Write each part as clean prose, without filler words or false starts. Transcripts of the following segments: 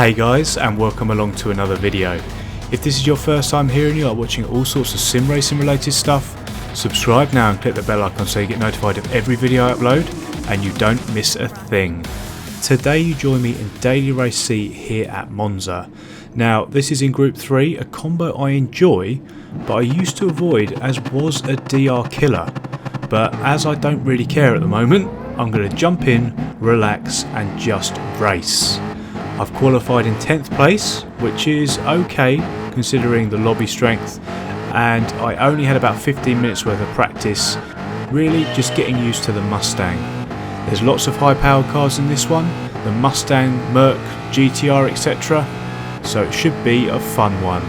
Hey guys, and welcome along to another video. If this is your first time here and you are watching all sorts of sim racing related stuff, subscribe now and click the bell icon so you get notified of every video I upload and you don't miss a thing. Today you join me in Daily Race C here at Monza. Now this is in Group 3, a combo I enjoy but I used to avoid as was a DR killer. But as I don't really care at the moment, I'm going to jump in, relax and just race. I've qualified in 10th place, which is okay considering the lobby strength, and I only had about 15 minutes worth of practice, really just getting used to the Mustang. There's lots of high powered cars in this one, the Mustang, Merc, GTR etc, so it should be a fun one.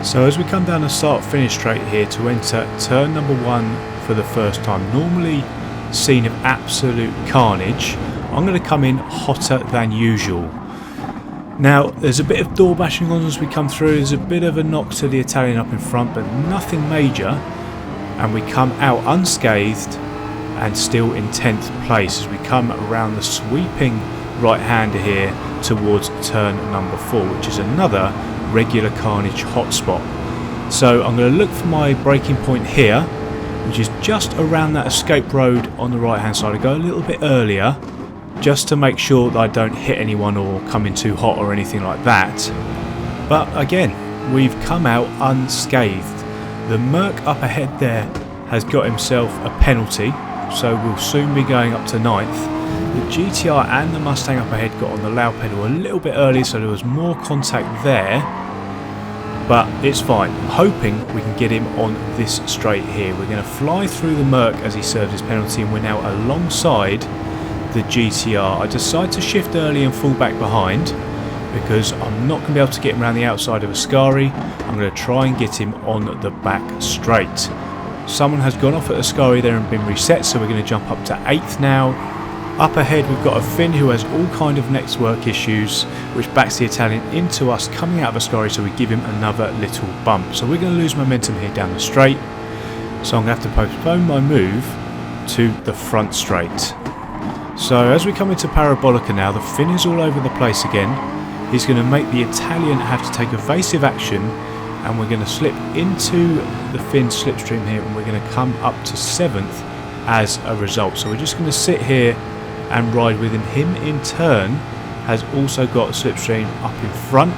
So as we come down the start finish straight here to enter turn number 1 for the first time, normally scene of absolute carnage, I'm going to come in hotter than usual. Now there's a bit of door bashing on as we come through, there's a bit of a knock to the Italian up in front but nothing major, and we come out unscathed and still in 10th place as we come around the sweeping right hander here towards turn number 4, which is another regular carnage hotspot. So I'm going to look for my braking point here, which is just around that escape road on the right hand side. I go a little bit earlier just to make sure that I don't hit anyone or come in too hot or anything like that. But again, we've come out unscathed. The Merc up ahead there has got himself a penalty, so we'll soon be going up to 9th. The GTR and the Mustang up ahead got on the loud pedal a little bit early, so there was more contact there, but it's fine. I'm hoping we can get him on this straight here. We're going to fly through the Merc as he serves his penalty, and we're now alongside the GTR. I decide to shift early and fall back behind because I'm not going to be able to get him around the outside of Ascari. I'm going to try and get him on the back straight. Someone has gone off at Ascari there and been reset, so we're going to jump up to 8th now. Up ahead we've got a Finn who has all kind of next work issues, which backs the Italian into us coming out of Ascari, so we give him another little bump. So we're going to lose momentum here down the straight, so I'm going to have to postpone my move to the front straight. So as we come into Parabolica now, the Finn is all over the place again. He's going to make the Italian have to take evasive action, and we're going to slip into the Finn slipstream here, and we're going to come up to 7th as a result. So we're just going to sit here and ride with him. Him in turn has also got a slipstream up in front.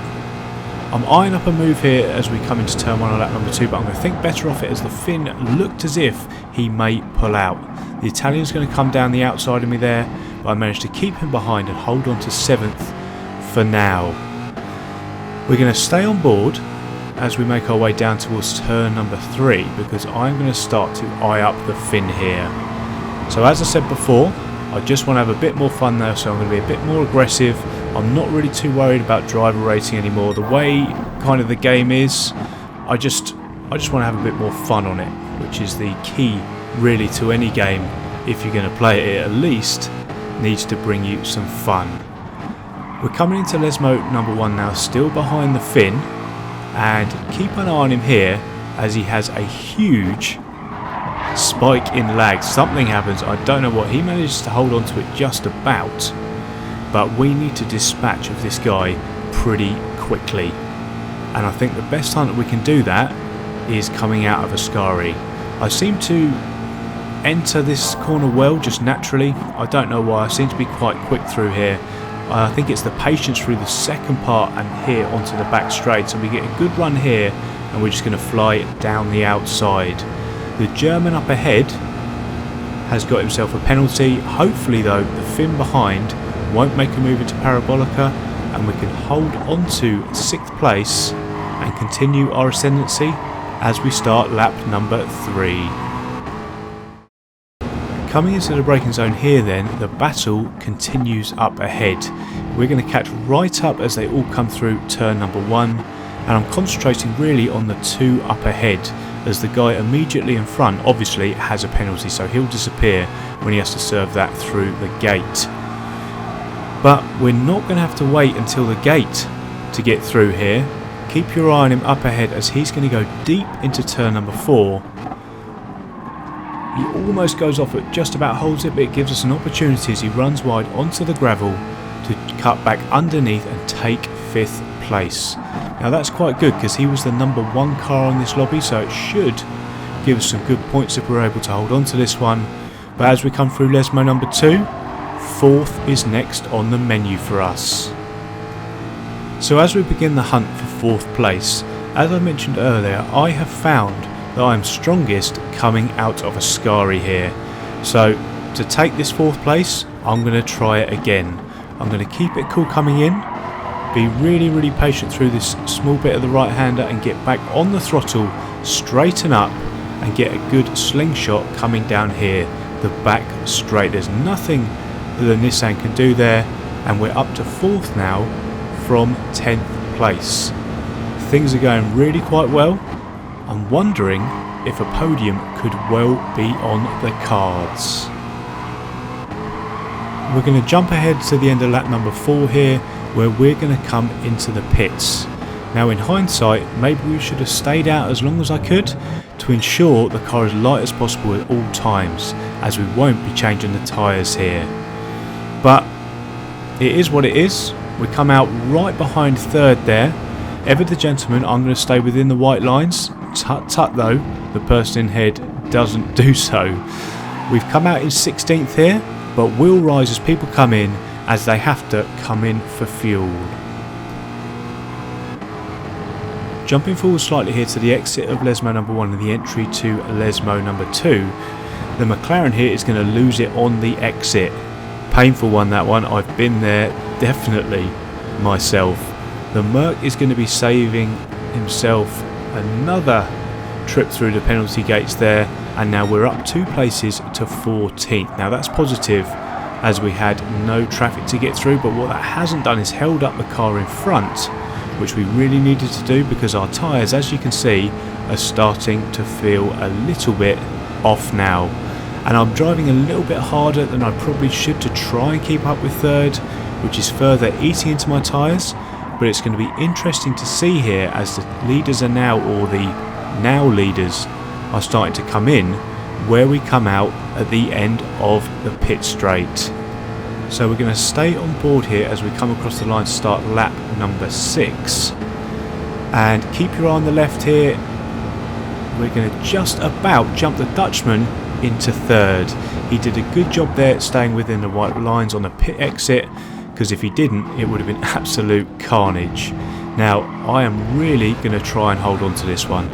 I'm eyeing up a move here as we come into turn 1 on lap number 2, but I'm going to think better off it as the Finn looked as if he may pull out. The Italian's going to come down the outside of me there, but I managed to keep him behind and hold on to 7th for now. We're going to stay on board as we make our way down towards turn number 3, because I'm going to start to eye up the Finn here. So as I said before, I just want to have a bit more fun there, so I'm going to be a bit more aggressive. I'm not really too worried about driver rating anymore. The way kind of the game is, I just want to have a bit more fun on it, which is the key really to any game. If you're going to play it, at least needs to bring you some fun. We're coming into Lesmo number 1 now, still behind the Finn, and keep an eye on him here as he has a huge spike in lag. Something happens, I don't know what. He manages to hold on to it just about, but we need to dispatch of this guy pretty quickly, and I think the best time that we can do that is coming out of Ascari. I seem to enter this corner well, just naturally. I don't know why, I seem to be quite quick through here. I think it's the patience through the second part and here onto the back straight, so we get a good run here and we're just going to fly down the outside. The German up ahead has got himself a penalty. Hopefully though the Finn behind won't make a move into Parabolica and we can hold on to 6th place and continue our ascendancy as we start lap number 3. Coming into the braking zone here then, the battle continues up ahead. We're going to catch right up as they all come through turn number 1, and I'm concentrating really on the 2 up ahead, as the guy immediately in front obviously has a penalty, so he'll disappear when he has to serve that through the gate. But we're not going to have to wait until the gate to get through here. Keep your eye on him up ahead as he's going to go deep into turn number 4. He almost goes off it, just about holds it, but it gives us an opportunity as he runs wide onto the gravel to cut back underneath and take 5th place. Now that's quite good because he was the number 1 car on this lobby, so it should give us some good points if we're able to hold on to this one. But as we come through Lesmo number 2, 4th is next on the menu for us. So as we begin the hunt for 4th place, as I mentioned earlier, I have found that I'm strongest coming out of Ascari here. So to take this 4th place, I'm going to try it again. I'm going to keep it cool coming in, be really patient through this small bit of the right hander and get back on the throttle, straighten up and get a good slingshot coming down here, the back straight. There's nothing that the Nissan can do there, and we're up to 4th now from 10th place. Things are going really quite well. I'm wondering if a podium could well be on the cards. We're going to jump ahead to the end of lap number 4 here, where we're going to come into the pits. Now in hindsight, maybe we should have stayed out as long as I could to ensure the car is light as possible at all times, as we won't be changing the tyres here. But it is what it is. We come out right behind 3rd there. Ever the gentleman, I'm going to stay within the white lines. Tut tut though, the person in head doesn't do so. We've come out in 16th here, but we'll rise as people come in, as they have to come in for fuel. Jumping forward slightly here to the exit of Lesmo number 1 and the entry to Lesmo number 2, the McLaren here is going to lose it on the exit. Painful one, that one. I've been there definitely myself. The Merc is going to be saving himself another trip through the penalty gates there, and now we're up 2 places to 14th. Now that's positive, as we had no traffic to get through, but what that hasn't done is held up the car in front, which we really needed to do, because our tyres, as you can see, are starting to feel a little bit off now. And I'm driving a little bit harder than I probably should to try and keep up with 3rd, which is further eating into my tyres. But it's going to be interesting to see here, as the leaders are now, or the now leaders are starting to come in, where we come out at the end of the pit straight. So we're going to stay on board here as we come across the line to start lap number 6. And keep your eye on the left here. We're going to just about jump the Dutchman into 3rd. He did a good job there staying within the white lines on the pit exit, because if he didn't, it would have been absolute carnage. Now I am really going to try and hold on to this one.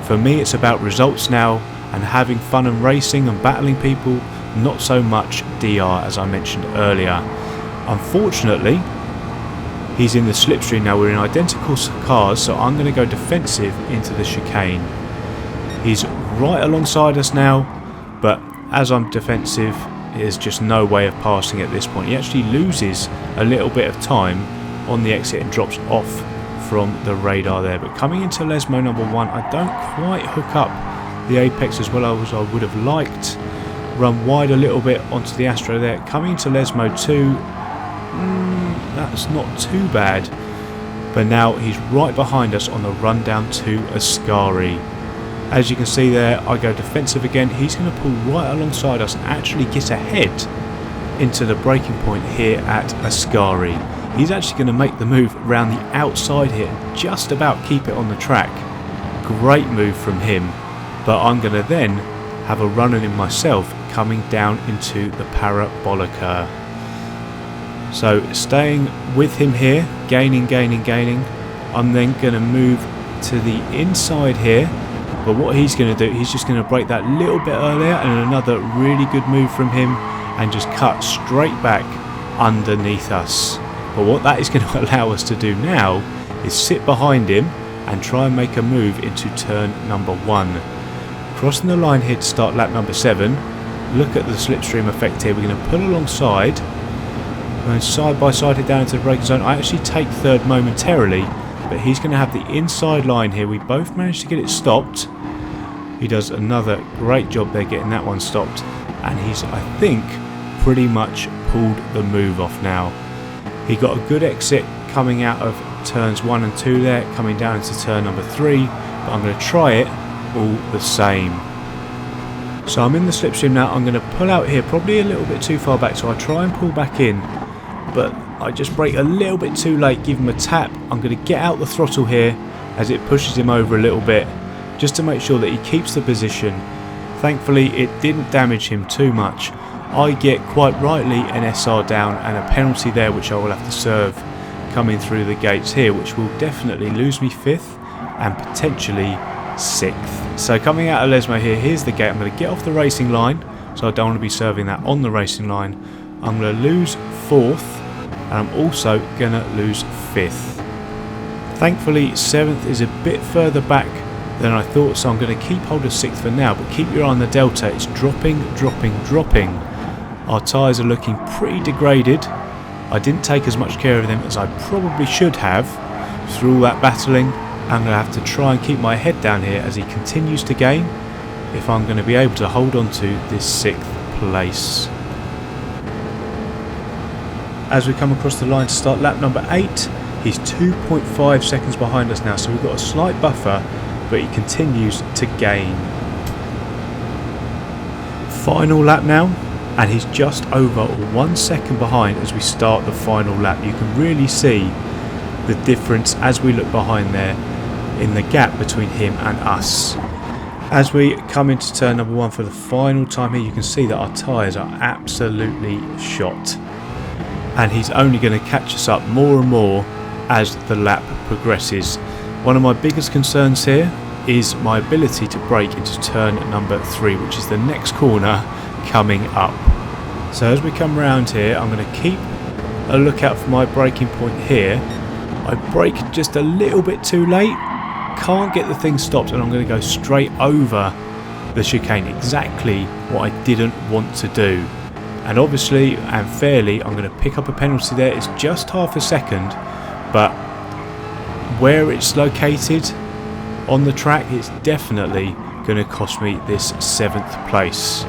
For me, it's about results now and having fun and racing and battling people, not so much DR, as I mentioned earlier. Unfortunately, he's in the slipstream now. We're in identical cars, so I'm going to go defensive into the chicane. He's right alongside us now, but as I'm defensive, there's just no way of passing at this point. He actually loses a little bit of time on the exit and drops off from the radar there. But coming into Lesmo number 1, I don't quite hook up the apex as well as I would have liked. Run wide a little bit onto the Astro there. Coming into Lesmo 2, that's not too bad. But now he's right behind us on the run down to Ascari. As you can see there, I go defensive again. He's going to pull right alongside us and actually get ahead into the braking point here at Ascari. He's actually going to make the move around the outside here, just about keep it on the track. Great move from him. But I'm going to then have a run in myself coming down into the Parabolica. So staying with him here, gaining. I'm then going to move to the inside here. But what he's going to do, he's just going to brake that little bit earlier, and another really good move from him, and just cut straight back underneath us. But what that is going to allow us to do now is sit behind him and try and make a move into turn number 1. Crossing the line here to start lap number 7. Look at the slipstream effect here. We're going to pull alongside, going side by side here down into the braking zone. I actually take 3rd momentarily, but he's going to have the inside line here. We both managed to get it stopped. He does another great job there getting that one stopped, and he's, I think, pretty much pulled the move off now. He got a good exit coming out of turns 1 and 2 there, coming down into turn number 3, but I'm going to try it all the same. So I'm in the slipstream now. I'm going to pull out here, probably a little bit too far back, so I try and pull back in, but I just brake a little bit too late, give him a tap. I'm going to get out the throttle here as it pushes him over a little bit, just to make sure that he keeps the position. Thankfully it didn't damage him too much. I get quite rightly an SR down and a penalty there, which I will have to serve coming through the gates here, which will definitely lose me 5th and potentially 6th. So coming out of Lesmo here, here's the gate. I'm going to get off the racing line, so I don't want to be serving that on the racing line. I'm going to lose 4th and I'm also going to lose 5th. Thankfully 7th is a bit further back than I thought, so I'm going to keep hold of 6th for now, but keep your eye on the delta. It's dropping. Our tyres are looking pretty degraded. I didn't take as much care of them as I probably should have through all that battling. I'm going to have to try and keep my head down here as he continues to gain if I'm going to be able to hold on to this 6th place. As we come across the line to start lap number 8, he's 2.5 seconds behind us now, so we've got a slight buffer, but he continues to gain. Final lap now, and he's just over 1 second behind as we start the final lap. You can really see the difference as we look behind there in the gap between him and us. As we come into turn number 1 for the final time here, you can see that our tyres are absolutely shot, and he's only going to catch us up more and more as the lap progresses. One of my biggest concerns here is my ability to brake into turn number 3, which is the next corner coming up. So as we come around here, I'm going to keep a lookout for my braking point here. I brake just a little bit too late, can't get the thing stopped, and I'm going to go straight over the chicane, exactly what I didn't want to do. And obviously and fairly I'm going to pick up a penalty there. It's just half a second, but where it's located on the track, it's definitely going to cost me this 7th place,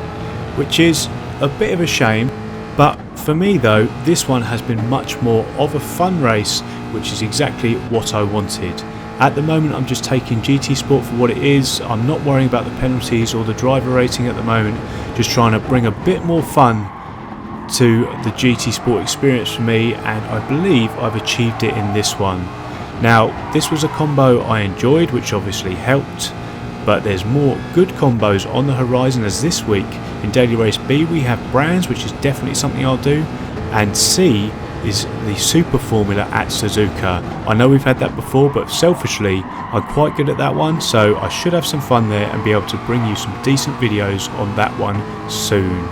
which is a bit of a shame. But for me though, this one has been much more of a fun race, which is exactly what I wanted. At the moment I'm just taking GT Sport for what it is. I'm not worrying about the penalties or the driver rating at the moment, just trying to bring a bit more fun to the GT Sport experience for me, and I believe I've achieved it in this one. Now this was a combo I enjoyed, which obviously helped, but there's more good combos on the horizon, as this week in Daily Race B we have Brands, which is definitely something I'll do, and C is the Super Formula at Suzuka. I know we've had that before, but selfishly I'm quite good at that one, so I should have some fun there and be able to bring you some decent videos on that one soon.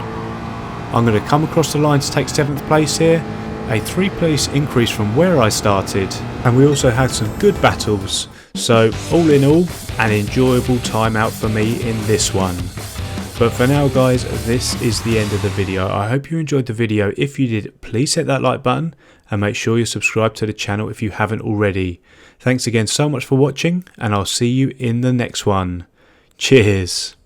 I'm going to come across the line to take 7th place here, a 3-place increase from where I started, and we also had some good battles, so all in all an enjoyable time out for me in this one. But for now guys, this is the end of the video. I hope you enjoyed the video. If you did, please hit that like button and make sure you're subscribed to the channel if you haven't already. Thanks again so much for watching, and I'll see you in the next one. Cheers.